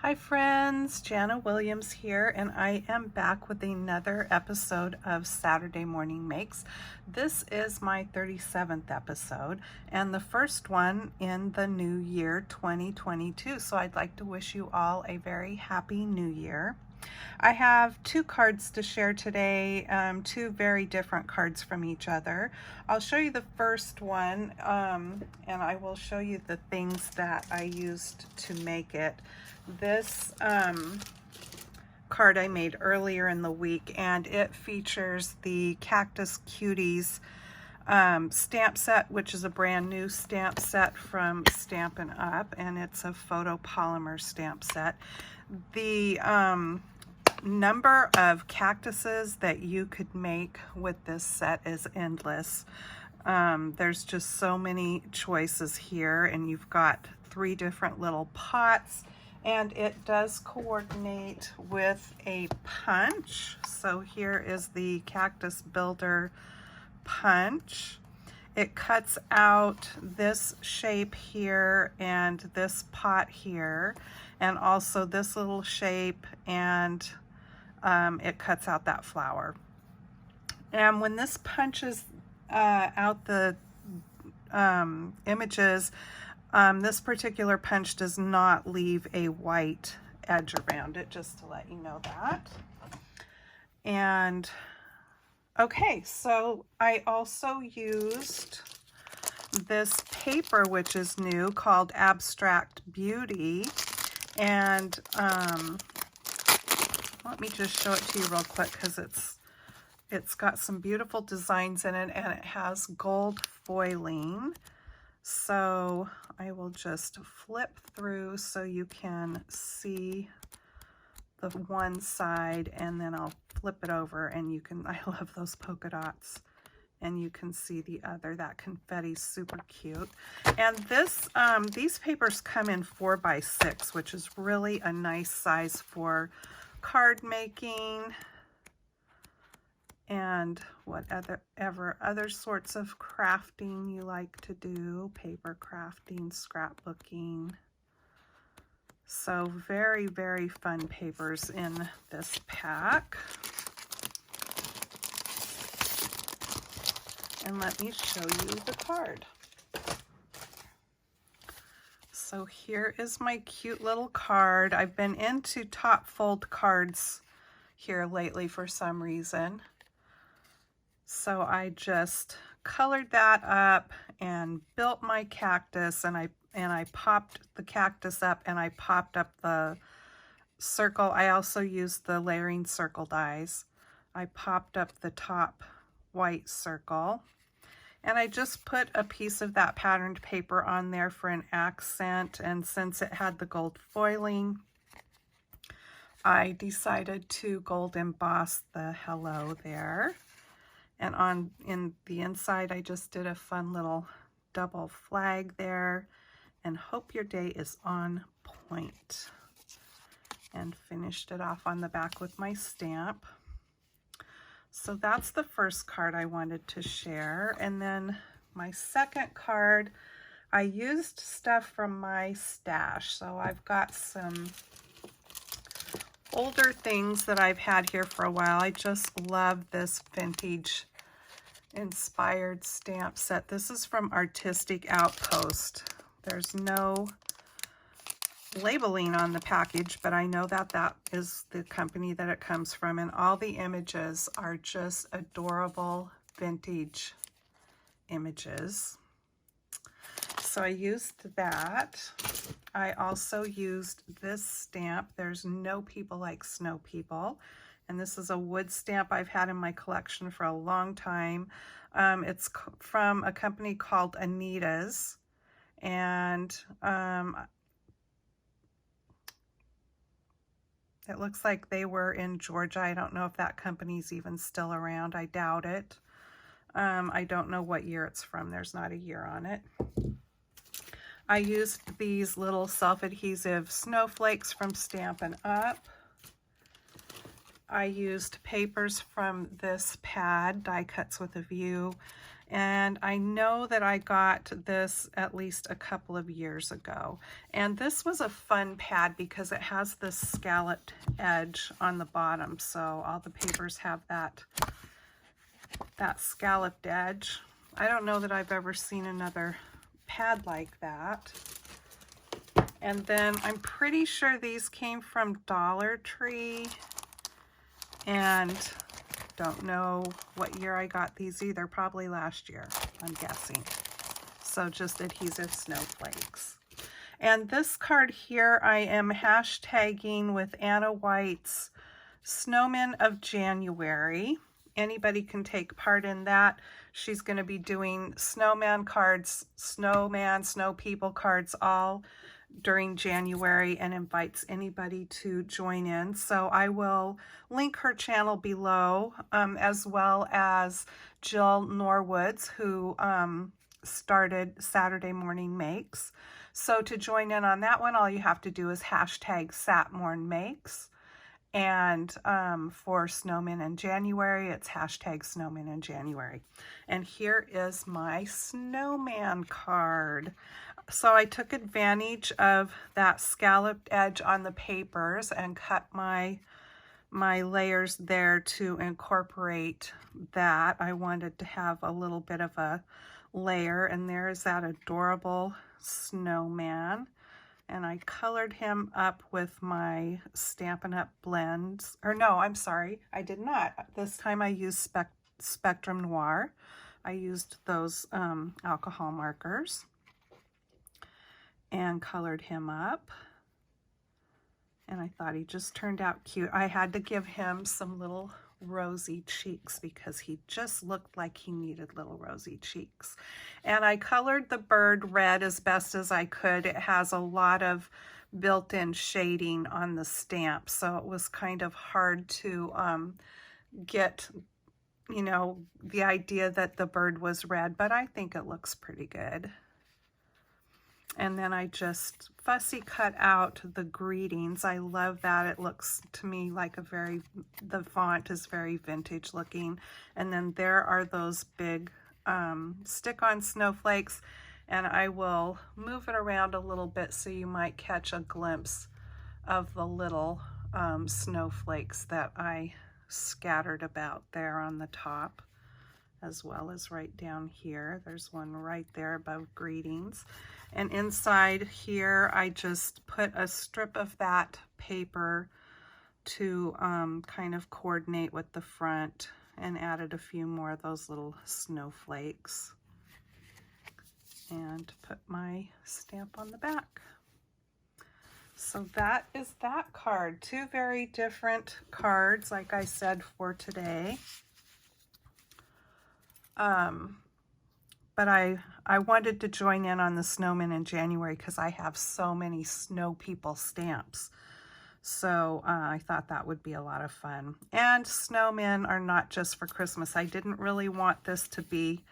Hi friends, Jana Williams here, and I am back with another episode of Saturday Morning Makes. This is my 37th episode and the first one in the new year 2022. So I'd like to wish you all a very happy new year. I have two cards to share today, two very different cards from each other. I'll show you the first one, and I will show you the things that I used to make it. This card I made earlier in the week, and it features the Cactus Cuties stamp set, which is a brand new stamp set from Stampin' Up, and it's a photopolymer stamp set. The number of cactuses that you could make with this set is endless. There's just so many choices here, and you've got 3 different little pots, and it does coordinate with a punch. So here is the Cactus Builder punch. It cuts out this shape here and this pot here, and also this little shape, and it cuts out that flower. And when this punches out the images, this particular punch does not leave a white edge around it, just to let you know that. And okay, so I also used this paper, which is new, called Abstract Beauty. And let me just show it to you real quick, because it's got some beautiful designs in it, and it has gold foiling. So I will just flip through so you can see the one side, and then I'll flip it over and you can, I love those polka dots, and you can see the other. That confetti's super cute. And this these papers come in 4x6, which is really a nice size for card making and whatever other sorts of crafting you like to do, paper crafting, scrapbooking. So very, very fun papers in this pack. And let me show you the card. So here is my cute little card. I've been into top fold cards here lately for some reason. So I just colored that up and built my cactus, and I popped the cactus up, and I popped up the circle. I also used the layering circle dies. I popped up the top white circle, and I just put a piece of that patterned paper on there for an accent. And since it had the gold foiling, I decided to gold emboss the hello there. And in the inside, I just did a fun little double flag there, and hope your day is on point. And finished it off on the back with my stamp. So that's the first card I wanted to share. And then my second card, I used stuff from my stash. So I've got some older things that I've had here for a while. I just love this vintage inspired stamp set. This is from Artistic Outpost. There's no labeling on the package, but I know that that is the company that it comes from, and all the images are just adorable vintage images. So I used that. I also used this stamp, There's No People Like Snow People, and this is a wood stamp I've had in my collection for a long time. It's from a company called Anita's, and it looks like they were in Georgia. I don't know if that company's even still around. I doubt it. I don't know what year it's from. There's not a year on it. I used these little self-adhesive snowflakes from Stampin' Up. I used papers from this pad, Die Cuts with a View, And I know that I got this at least a couple of years ago. And this was a fun pad because it has this scalloped edge on the bottom. So all the papers have that scalloped edge. I don't know that I've ever seen another pad like that. And then I'm pretty sure these came from Dollar Tree, and don't know what year I got these either, probably last year, I'm guessing. So just adhesive snowflakes. And this card here I am hashtagging with Anna White's Snowmen of January. Anybody can take part in that. She's going to be doing snowman cards, snowman, snow people cards all during January, and invites anybody to join in. So I will link her channel below, as well as Jill Norwood's, who started Saturday Morning Makes. So to join in on that one, all you have to do is hashtag SatMornMakes. And for Snowmen in January, it's hashtag Snowmen in January. And here is my snowman card. So I took advantage of that scalloped edge on the papers and cut my layers there to incorporate that. I wanted to have a little bit of a layer, and there's that adorable snowman. And I colored him up with my Stampin' Up! Blends. Or no, I'm sorry, I did not. This time I used Spectrum Noir. I used those alcohol markers and colored him up. And I thought he just turned out cute. I had to give him some little rosy cheeks because he just looked like he needed little rosy cheeks. And I colored the bird red as best as I could. It has a lot of built-in shading on the stamp, so it was kind of hard to get, you know, the idea that the bird was red, but I think it looks pretty good. And then I just fussy cut out the greetings. I love that. It looks to me like the font is very vintage looking. And then there are those big stick-on snowflakes. And I will move it around a little bit so you might catch a glimpse of the little snowflakes that I scattered about there on the top, as well as right down here. There's one right there above greetings. And inside here, I just put a strip of that paper to kind of coordinate with the front, and added a few more of those little snowflakes, and put my stamp on the back. So that is that card. Two very different cards, like I said, for today. But I wanted to join in on the Snowmen in January because I have so many snow people stamps. So I thought that would be a lot of fun. And snowmen are not just for Christmas. I didn't really want this to be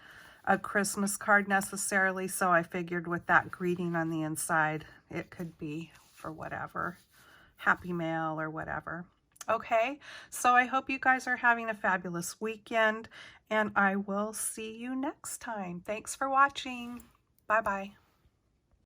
a Christmas card necessarily, so I figured with that greeting on the inside, it could be for whatever, Happy Mail or whatever. Okay, so I hope you guys are having a fabulous weekend, and I will see you next time. Thanks for watching. Bye-bye.